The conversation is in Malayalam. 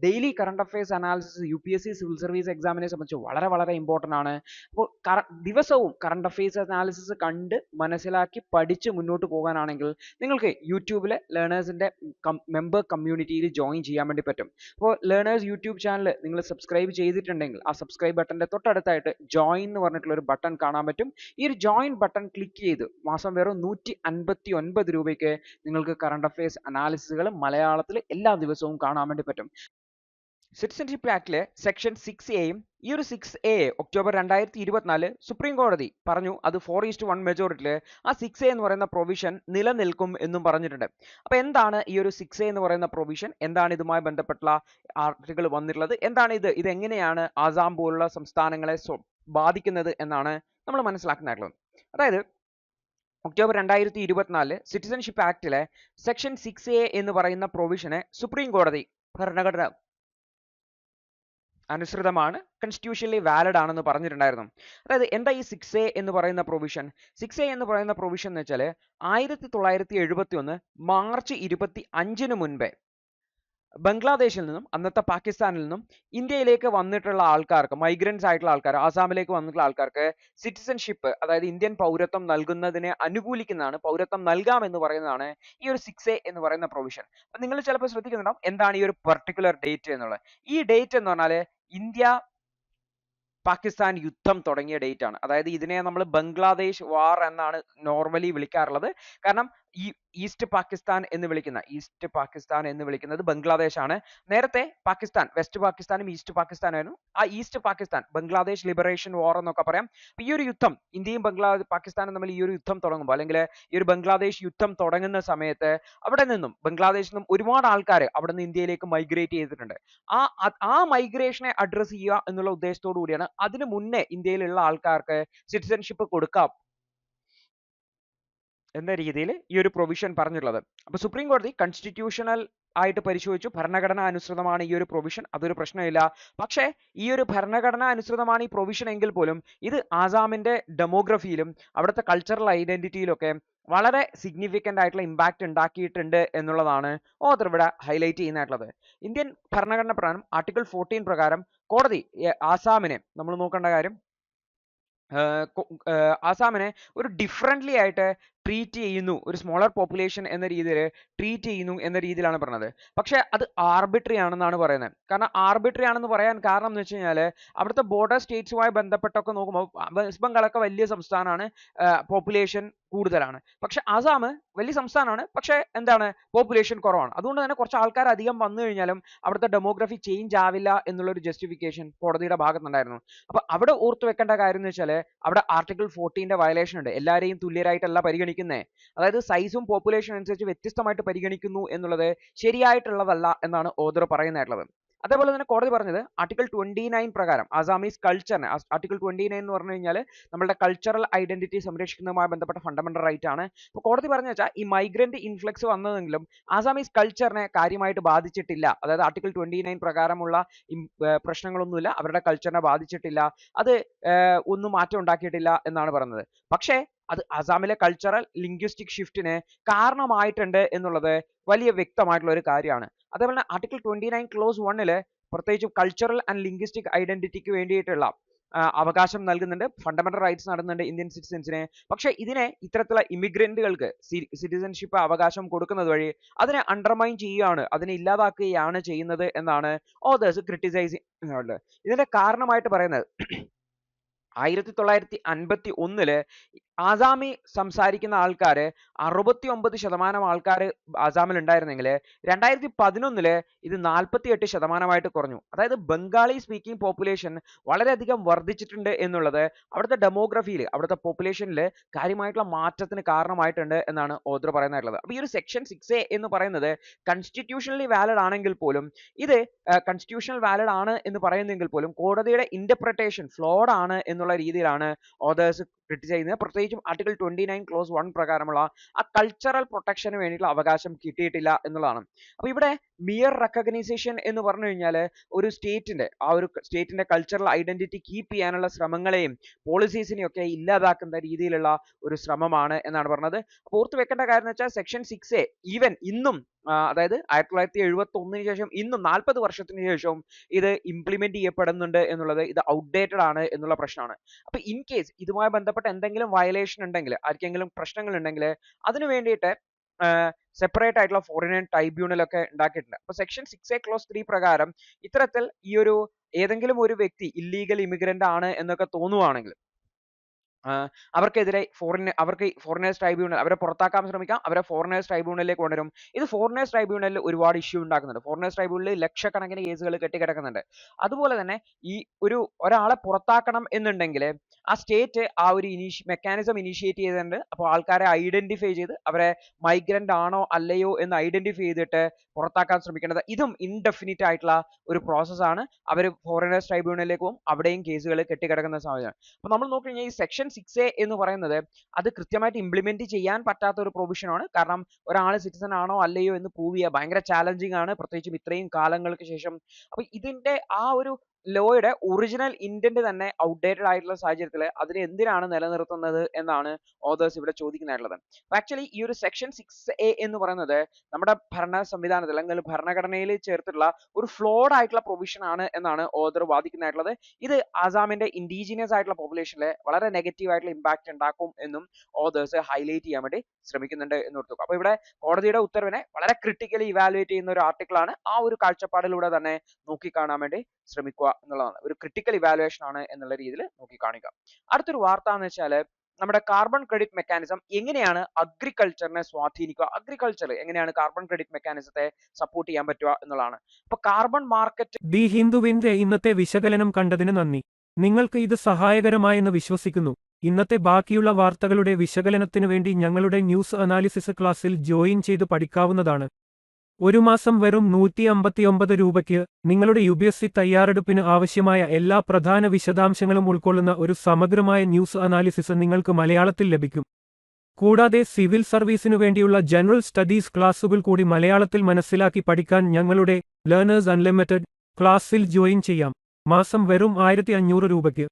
Daily current affairs analysis UPSC civil service എക്സാമിനെ സംബന്ധിച്ച് വളരെ വളരെ ഇമ്പോർട്ടൻ്റ് ആണ്. അപ്പോൾ ദിവസവും കറണ്ട് അഫയേഴ്സ് അനാലിസിസ് കണ്ട് മനസ്സിലാക്കി പഠിച്ച് മുന്നോട്ട് പോകാനാണെങ്കിൽ നിങ്ങൾക്ക് യൂട്യൂബിലെ ലേണേഴ്സിൻ്റെ മെമ്പർ കമ്മ്യൂണിറ്റിയിൽ ജോയിൻ ചെയ്യാൻ വേണ്ടി പറ്റും. അപ്പോൾ ലേണേഴ്സ് യൂട്യൂബ് ചാനൽ നിങ്ങൾ സബ്സ്ക്രൈബ് ചെയ്തിട്ടുണ്ടെങ്കിൽ ആ സബ്സ്ക്രൈബ് ബട്ടൻ്റെ തൊട്ടടുത്തായിട്ട് ജോയിൻ എന്ന് പറഞ്ഞിട്ടുള്ള ഒരു ബട്ടൺ കാണാൻ പറ്റും. ഈ ഒരു ജോയിൻ ബട്ടൺ ക്ലിക്ക് ചെയ്ത് മാസം വെറും 159 രൂപയ്ക്ക് നിങ്ങൾക്ക് കറണ്ട് അഫയേഴ്സ് അനാലിസിസുകൾ മലയാളത്തിൽ എല്ലാ ദിവസവും കാണാൻ വേണ്ടി പറ്റും. സിറ്റിസൺഷിപ്പ് ആക്ടിലെ സെക്ഷൻ 6A ഈ ഒരു 6A ഒക്ടോബർ 2024 സുപ്രീം കോടതി പറഞ്ഞു അത് 4:1 മെജോറിറ്റിയിൽ ആ 6A എന്ന് പറയുന്ന പ്രൊവിഷൻ നിലനിൽക്കും എന്നും പറഞ്ഞിട്ടുണ്ട്. അപ്പോൾ എന്താണ് ഈ ഒരു 6A എന്ന് പറയുന്ന പ്രൊവിഷൻ, എന്താണ് ഇതുമായി ബന്ധപ്പെട്ടുള്ള ആർട്ടിക്കിൾ വന്നിട്ടുള്ളത്, എന്താണ് ഇത് എങ്ങനെയാണ് ആസാം പോലുള്ള സംസ്ഥാനങ്ങളെ ബാധിക്കുന്നത് എന്നാണ് നമ്മൾ മനസ്സിലാക്കുന്നതായിട്ടുള്ളത്. അതായത് ഒക്ടോബർ 2024 സിറ്റിസൺഷിപ്പ് ആക്ടിലെ സെക്ഷൻ 6A എന്ന് പറയുന്ന പ്രൊവിഷനെ സുപ്രീം കോടതി ഭരണഘടന അനുസൃതമാണ്, കോൺസ്റ്റിറ്റ്യൂഷണലി വാലിഡ് ആണെന്ന് പറഞ്ഞിട്ടുണ്ടായിരുന്നു. അതായത് എന്താ ഈ 6A എന്ന് പറയുന്ന പ്രൊവിഷൻ? 6A എന്ന് പറയുന്ന പ്രൊവിഷൻ എന്ന് വെച്ചാൽ 1971 മാർച്ച് 25 മുൻപേ ബംഗ്ലാദേശിൽ നിന്നും അന്നത്തെ പാകിസ്ഥാനിൽ നിന്നും ഇന്ത്യയിലേക്ക് വന്നിട്ടുള്ള ആൾക്കാർക്ക്, മൈഗ്രൻസ് ആയിട്ടുള്ള ആൾക്കാർ, ആസാമിലേക്ക് വന്നിട്ടുള്ള ആൾക്കാർക്ക് സിറ്റിസൺഷിപ്പ് അതായത് ഇന്ത്യൻ പൗരത്വം നൽകുന്നതിനെ അനുകൂലിക്കുന്നതാണ്, പൗരത്വം നൽകാം എന്ന് പറയുന്നതാണ് ഈ ഒരു 6A എന്ന് പറയുന്ന പ്രൊവിഷൻ. അപ്പം നിങ്ങൾ ചിലപ്പോൾ ശ്രദ്ധിക്കുന്നുണ്ടാവും എന്താണ് ഈ ഒരു പെർട്ടിക്കുലർ ഡേറ്റ് എന്നുള്ളത്. ഈ ഡേറ്റ് എന്ന് പറഞ്ഞാൽ ഇന്ത്യ പാകിസ്ഥാൻ യുദ്ധം തുടങ്ങിയ ഡേറ്റ് ആണ്. അതായത് ഇതിനെ നമ്മൾ ബംഗ്ലാദേശ് വാർ എന്നാണ് നോർമലി വിളിക്കാറുള്ളത്. കാരണം ഈ ഈസ്റ്റ് പാകിസ്ഥാൻ എന്ന് വിളിക്കുന്നത് ബംഗ്ലാദേശ് ആണ്. നേരത്തെ പാകിസ്ഥാൻ വെസ്റ്റ് പാകിസ്ഥാനും ഈസ്റ്റ് പാകിസ്ഥാനായിരുന്നു. ആ ഈസ്റ്റ് പാകിസ്ഥാൻ ബംഗ്ലാദേശ് ലിബറേഷൻ വാർ എന്നൊക്കെ പറയാം. ഈ ഒരു യുദ്ധം ഇന്ത്യയും പാകിസ്ഥാനും തമ്മിൽ ഈ ഒരു യുദ്ധം തുടങ്ങുമ്പോൾ അല്ലെങ്കിൽ ഈ ഒരു ബംഗ്ലാദേശ് യുദ്ധം തുടങ്ങുന്ന സമയത്ത് അവിടെ നിന്നും ബംഗ്ലാദേശിൽ നിന്നും ഒരുപാട് ആൾക്കാർ അവിടെ നിന്ന് ഇന്ത്യയിലേക്ക് മൈഗ്രേറ്റ് ചെയ്തിട്ടുണ്ട്. ആ മൈഗ്രേഷനെ അഡ്രസ് ചെയ്യുക എന്നുള്ള ഉദ്ദേശത്തോടു കൂടിയാണ് അതിനു മുന്നേ ഇന്ത്യയിലുള്ള ആൾക്കാർക്ക് സിറ്റിസൺഷിപ്പ് കൊടുക്കാം എന്ന രീതിയിൽ ഈ ഒരു പ്രൊവിഷൻ പറഞ്ഞിട്ടുള്ളത്. അപ്പോൾ സുപ്രീം കോടതി കോൺസ്റ്റിറ്റ്യൂഷണൽ ആയിട്ട് പരിശോധിച്ചു, ഭരണഘടനാ അനുസൃതമാണ് ഈ ഒരു പ്രൊവിഷൻ, അതൊരു പ്രശ്നമില്ല. പക്ഷേ ഈ ഒരു ഭരണഘടനാ അനുസൃതമാണ് ഈ പ്രൊവിഷൻ എങ്കിൽ പോലും ഇത് ആസാമിന്റെ ഡെമോഗ്രഫിയിലും അവിടുത്തെ കൾച്ചറൽ ഐഡന്റിറ്റിയിലൊക്കെ വളരെ സിഗ്നിഫിക്കൻ്റ് ആയിട്ടുള്ള ഇമ്പാക്റ്റ് ഉണ്ടാക്കിയിട്ടുണ്ട് എന്നുള്ളതാണ് ഓതർ ഇവിടെ ഹൈലൈറ്റ് ചെയ്യുന്നതായിട്ടുള്ളത്. ഇന്ത്യൻ ഭരണഘടന പ്രകാരം ആർട്ടിക്കിൾ 14 പ്രകാരം കോടതി ആസാമിനെ നമ്മൾ നോക്കേണ്ട കാര്യം, ആസാമിനെ ഒരു ഡിഫറൻ്റ്ലി ആയിട്ട് ട്രീറ്റ് ചെയ്യുന്നു, ഒരു സ്മോളർ പോപ്പുലേഷൻ എന്ന രീതിയിൽ ട്രീറ്റ് ചെയ്യുന്നു എന്ന രീതിയിലാണ് പറഞ്ഞത്. പക്ഷേ അത് ആർബിട്രറി ആണെന്നാണ് പറയുന്നത്. കാരണം ആർബിട്രറി ആണെന്ന് പറയാൻ കാരണം എന്ന് വെച്ച് കഴിഞ്ഞാൽ അവിടുത്തെ ബോർഡർ സ്റ്റേറ്റ്സുമായി ബന്ധപ്പെട്ടൊക്കെ നോക്കുമ്പോൾ വെസ്റ്റ് ബംഗാളൊക്കെ വലിയ സംസ്ഥാനമാണ്, പോപ്പുലേഷൻ കൂടുതലാണ്. പക്ഷെ ആസാം വലിയ സംസ്ഥാനമാണ്, പക്ഷെ എന്താണ് പോപ്പുലേഷൻ കുറവാണ്. അതുകൊണ്ട് തന്നെ കുറച്ച് ആൾക്കാർ അധികം വന്നു കഴിഞ്ഞാലും അവിടുത്തെ ഡെമോഗ്രഫി ചേഞ്ച് ആവില്ല എന്നുള്ളൊരു ജസ്റ്റിഫിക്കേഷൻ കോടതിയുടെ ഭാഗത്തുണ്ടായിരുന്നു. അപ്പോൾ അവിടെ ഓർത്തു വെക്കേണ്ട കാര്യം എന്ന് വെച്ചാൽ അവിടെ ആർട്ടിക്കിൾ 14 വയലേഷൻ ഉണ്ട്. എല്ലാവരെയും തുല്യരായിട്ടല്ല പരിഗണിക്കുന്നത്. അതായത് സൈസും പോപ്പുലേഷൻ അനുസരിച്ച് വ്യത്യസ്തമായിട്ട് പരിഗണിക്കുന്നു എന്നുള്ളത് ശരിയായിട്ടുള്ളതല്ല എന്നാണ് ഓതർ പറയുന്നതായിട്ടുള്ളത്. അതേപോലെ തന്നെ കോടതി പറഞ്ഞത് ആർട്ടിക്കിൾ 29 പ്രകാരം ആസാമീസ് കൾച്ചറിനെ, ആർട്ടിക്കിൾ 29 എന്ന് പറഞ്ഞു കഴിഞ്ഞാൽ നമ്മുടെ കൾച്ചറൽ ഐഡന്റിറ്റി സംരക്ഷിക്കുന്നതുമായി ബന്ധപ്പെട്ട ഫണ്ടമെന്റൽ റൈറ്റ് ആണ്. അപ്പോൾ കോടതി പറഞ്ഞു വെച്ചാൽ ഈ മൈഗ്രന്റ് ഇൻഫ്ലക്സ് വന്നതെങ്കിലും ആസാമീസ് കൾച്ചറിനെ കാര്യമായിട്ട് ബാധിച്ചിട്ടില്ല. അതായത് ആർട്ടിക്കിൾ 29 പ്രകാരമുള്ള പ്രശ്നങ്ങളൊന്നുമില്ല, അവരുടെ കൾച്ചറിനെ ബാധിച്ചിട്ടില്ല, അത് ഒന്നും മാറ്റം ഉണ്ടാക്കിയിട്ടില്ല എന്നാണ് പറയുന്നത്. പക്ഷേ അത് ആസാമിലെ കൾച്ചറൽ ലിംഗ്വിസ്റ്റിക് ഷിഫ്റ്റിന് കാരണമായിട്ടുണ്ട് എന്നുള്ളത് വലിയ വ്യക്തമായിട്ടുള്ള ഒരു കാര്യമാണ്. അതേപോലെ തന്നെ ആർട്ടിക്കിൾ 29 ക്ലോസ് 1 പ്രത്യേകിച്ചും കൾച്ചറൽ ആൻഡ് ലിംഗ്വിസ്റ്റിക് ഐഡന്റിറ്റിക്ക് വേണ്ടിയിട്ടുള്ള അവകാശം നൽകുന്നുണ്ട്, ഫണ്ടമെന്റൽ റൈറ്റ്സ് നടന്നുണ്ട് ഇന്ത്യൻ സിറ്റിസൻസിന്. പക്ഷെ ഇതിനെ ഇത്തരത്തിലുള്ള ഇമിഗ്രന്റുകൾക്ക് സിറ്റിസൺഷിപ്പ് അവകാശം കൊടുക്കുന്നത് വഴി അതിനെ അണ്ടർമൈൻ ചെയ്യുകയാണ്, അതിനെ ഇല്ലാതാക്കുകയാണ് ചെയ്യുന്നത് എന്നാണ് ഓതേഴ്സ് ക്രിട്ടിസൈസ് ചെയ്യുന്നത്. ഇതിന്റെ കാരണമായിട്ട് പറയുന്നത് 1951 ആസാമി സംസാരിക്കുന്ന ആൾക്കാർ 69% ആൾക്കാർ ആസാമിൽ ഉണ്ടായിരുന്നെങ്കിൽ 2011 ഇത് 48% കുറഞ്ഞു. അതായത് ബംഗാളി സ്പീക്കിംഗ് പോപ്പുലേഷൻ വളരെയധികം വർദ്ധിച്ചിട്ടുണ്ട് എന്നുള്ളത് അവിടുത്തെ ഡെമോഗ്രഫിയിൽ, അവിടുത്തെ പോപ്പുലേഷനിൽ കാര്യമായിട്ടുള്ള മാറ്റത്തിന് കാരണമായിട്ടുണ്ട് എന്നാണ് ഓതർ പറയുന്നതായിട്ടുള്ളത്. അപ്പോൾ ഈ ഒരു സെക്ഷൻ 6A എന്ന് പറയുന്നത് കോൺസ്റ്റിറ്റ്യൂഷണലി വാലിഡ് ആണെങ്കിൽ പോലും, ഇത് കോൺസ്റ്റിറ്റ്യൂഷണൽ വാലിഡ് ആണ് എന്ന് പറയുന്നെങ്കിൽ പോലും കോടതിയുടെ ഇന്റർപ്രിട്ടേഷൻ ഫ്ലോഡ് ആണ് എന്നുള്ള രീതിയിലാണ് ഓതേഴ്സ് ക്രിട്ടിസൈസ് ചെയ്യുന്നത്. പ്രത്യേകിച്ചും ആർട്ടിക്കിൾ 29 ക്ലോസ് 1 പ്രകാരമുള്ള ആ കൾച്ചറൽ പ്രൊട്ടക്ഷന് വേണ്ടിയിട്ടുള്ള അവകാശം കിട്ടിയിട്ടില്ല എന്നുള്ളതാണ്. അപ്പോൾ ഇവിടെ മിയർ റെക്കഗ്നൈസേഷൻ എന്ന് പറഞ്ഞു കഴിഞ്ഞാൽ ഒരു സ്റ്റേറ്റിന്റെ കൾച്ചറൽ ഐഡന്റിറ്റി കീപ്പ് ചെയ്യാനുള്ള ശ്രമങ്ങളെയും പോളിസീസിനെയും ഒക്കെ ഇല്ലാതാക്കുന്ന രീതിയിലുള്ള ഒരു ശ്രമമാണ് എന്നാണ് പറഞ്ഞത്. അപ്പോൾ ഓർത്ത് വെക്കേണ്ട കാര്യം എന്ന് വെച്ചാൽ സെക്ഷൻ 6A ഈവൻ ഇന്നും അതായത് 1971 ശേഷം ഇന്നും 40 വർഷത്തിന് ശേഷവും ഇത് ഇംപ്ലിമെന്റ് ചെയ്യപ്പെടുന്നുണ്ട് എന്നുള്ളത് ഇത് ഔട്ട്ഡേറ്റഡ് ആണ് എന്നുള്ള പ്രശ്നമാണ്. അപ്പൊ ഇൻ കേസ് ഇതുമായി ബന്ധപ്പെട്ട എന്തെങ്കിലും വയലേഷൻ ഉണ്ടെങ്കിൽ, ആർക്കെങ്കിലും പ്രശ്നങ്ങൾ ഉണ്ടെങ്കിൽ അതിന് വേണ്ടിയിട്ട് സെപ്പറേറ്റ് ആയിട്ടുള്ള ഫോറിൻ ട്രൈബ്യൂണൽ ഒക്കെ ഉണ്ടാക്കിയിട്ടുണ്ട്. അപ്പൊ സെക്ഷൻ 6A ക്ലോസ് 3 പ്രകാരം ഇത്തരത്തിൽ ഈ ഒരു ഏതെങ്കിലും ഒരു വ്യക്തി ഇല്ലീഗൽ ഇമിഗ്രന്റ് ആണ് എന്നൊക്കെ തോന്നുവാണെങ്കിൽ അവർക്കെതിരെ അവർക്ക് ഫോറിനേഴ്സ് ട്രൈബ്യൂണൽ അവരെ പുറത്താക്കാൻ ശ്രമിക്കാം, അവരെ ഫോറിനേഴ്സ് ട്രൈബ്യൂണലിലേക്ക് കൊണ്ടുവരും. ഇത് ഫോറിനേഴ്സ് ട്രൈബ്യൂണലിൽ ഒരുപാട് ഇഷ്യൂ ഉണ്ടാക്കുന്നുണ്ട്. ഫോറിനേഴ്സ് ട്രൈബ്യൂണലിൽ ലക്ഷക്കണക്കിന് കേസുകൾ കെട്ടിക്കിടക്കുന്നുണ്ട്. അതുപോലെ തന്നെ ഈ ഒരാളെ പുറത്താക്കണം എന്നുണ്ടെങ്കിൽ ആ സ്റ്റേറ്റ് ആ ഒരു മെക്കാനിസം ഇനീഷ്യേറ്റ് ചെയ്തിട്ടുണ്ട്. അപ്പോൾ ആൾക്കാരെ ഐഡന്റിഫൈ ചെയ്ത് അവരെ മൈഗ്രന്റ് ആണോ അല്ലയോ എന്ന് ഐഡന്റിഫൈ ചെയ്തിട്ട് പുറത്താക്കാൻ ശ്രമിക്കേണ്ടത്. ഇതും ഇൻഡെഫിനിറ്റ് ആയിട്ടുള്ള ഒരു പ്രോസസ്സാണ്. അവർ ഫോറിനേഴ്സ് ട്രൈബ്യൂണലിലേക്ക് പോകും, അവിടെയും കേസുകൾ കെട്ടിക്കിടക്കുന്ന സാഹചര്യം. അപ്പൊ നമ്മൾ നോക്കിക്കഴിഞ്ഞാൽ ഈ സെക്ഷൻ 6A എന്ന് പറയുന്നത് അത് കൃത്യമായിട്ട് ഇംപ്ലിമെന്റ് ചെയ്യാൻ പറ്റാത്ത ഒരു പ്രൊവിഷൻ ആണ്. കാരണം ഒരാൾ സിറ്റിസൺ ആണോ അല്ലയോ എന്ന് പ്രൂവ് ചെയ്യുക ഭയങ്കര ചാലഞ്ചിങ് ആണ്, പ്രത്യേകിച്ചും ഇത്രയും കാലങ്ങൾക്ക് ശേഷം. അപ്പൊ ഇതിന്റെ ആ ഒരു ലോയുടെ ഒറിജിനൽ ഇന്റന്റ് തന്നെ ഔട്ട്ഡേറ്റഡ് ആയിട്ടുള്ള സാഹചര്യത്തിൽ അതിനെ എന്തിനാണ് നിലനിർത്തുന്നത് എന്നാണ് ഓതേഴ്സ് ഇവിടെ ചോദിക്കുന്നതായിട്ടുള്ളത്. ആക്ച്വലി ഈ ഒരു സെക്ഷൻ 6A എന്ന് പറയുന്നത് നമ്മുടെ ഭരണ സംവിധാനത്തിൽ അല്ലെങ്കിൽ ഭരണഘടനയിൽ ചേർത്തിട്ടുള്ള ഒരു ഫ്ലോഡ് ആയിട്ടുള്ള പ്രൊവിഷൻ ആണ് എന്നാണ് ഓതർ വാദിക്കുന്നതായിട്ടുള്ളത്. ഇത് ആസാമിന്റെ ഇൻഡിജിനിയസ് ആയിട്ടുള്ള പോപ്പുലേഷനിലെ വളരെ നെഗറ്റീവ് ആയിട്ടുള്ള ഇമ്പാക്ട് ഉണ്ടാക്കും എന്നും ഓതേഴ്സ് ഹൈലൈറ്റ് ചെയ്യാൻ വേണ്ടി ശ്രമിക്കുന്നുണ്ട് എന്ന് ഓർത്തു. അപ്പൊ ഇവിടെ കോടതിയുടെ ഉത്തരവിനെ വളരെ ക്രിട്ടിക്കലി ഇവാലുവേറ്റ് ചെയ്യുന്ന ഒരു ആർട്ടിക്കിൾ ആണ്. ആ ഒരു കാഴ്ചപ്പാടിലൂടെ തന്നെ നോക്കിക്കാണാൻ വേണ്ടി ശ്രമിക്കുക എന്നുള്ളതാണ്. ഒരു ക്രിട്ടിക്കൽ ഇവാലുവേഷൻ ആണ് എന്നുള്ള രീതിയിൽ നോക്കിക്കാണുക. അടുത്തൊരു വാർത്ത എന്ന് വെച്ചാൽ നമ്മുടെ കാർബൺ ക്രെഡിറ്റ് മെക്കാനിസം എങ്ങനെയാണ് അഗ്രികൾച്ചറിനെ സ്വാധീനിക്കുക, അഗ്രികൾച്ചർ എങ്ങനെയാണ് കാർബൺ ക്രെഡിറ്റ് മെക്കാനിസത്തെ സപ്പോർട്ട് ചെയ്യാൻ പറ്റുക എന്നുള്ളതാണ്. അപ്പൊ കാർബൺ മാർക്കറ്റ് ദി ഹിന്ദുവിന്റെ ഇന്നത്തെ വിശകലനം കണ്ടതിന് നന്ദി. നിങ്ങൾക്ക് ഇത് സഹായകരമായെന്ന് വിശ്വസിക്കുന്നു. ഇന്നത്തെ ബാക്കിയുള്ള വാർത്തകളുടെ വിശകലനത്തിനു വേണ്ടി ഞങ്ങളുടെ ന്യൂസ് അനാലിസിസ് ക്ലാസ്സിൽ ജോയിൻ ചെയ്ത് പഠിക്കാവുന്നതാണ്. ഒരു മാസം വെറും 159 രൂപയ്ക്ക് നിങ്ങളുടെ UPSC തയ്യാറെടുപ്പിന് ആവശ്യമായ എല്ലാ പ്രധാന വിശദാംശങ്ങളും ഉൾക്കൊള്ളുന്ന ഒരു സമഗ്രമായ ന്യൂസ് അനാലിസിസ് നിങ്ങൾക്ക് മലയാളത്തിൽ ലഭിക്കും. കൂടാതെ സിവിൽ സർവീസിനു വേണ്ടിയുള്ള ജനറൽ സ്റ്റഡീസ് ക്ലാസുകൾ കൂടി മലയാളത്തിൽ മനസ്സിലാക്കി പഠിക്കാൻ ഞങ്ങളുടെ ലേണേഴ്സ് അൺലിമിറ്റഡ് ക്ലാസ്സിൽ ജോയിൻ ചെയ്യാം. മാസം വെറും 1500 രൂപയ്ക്ക്.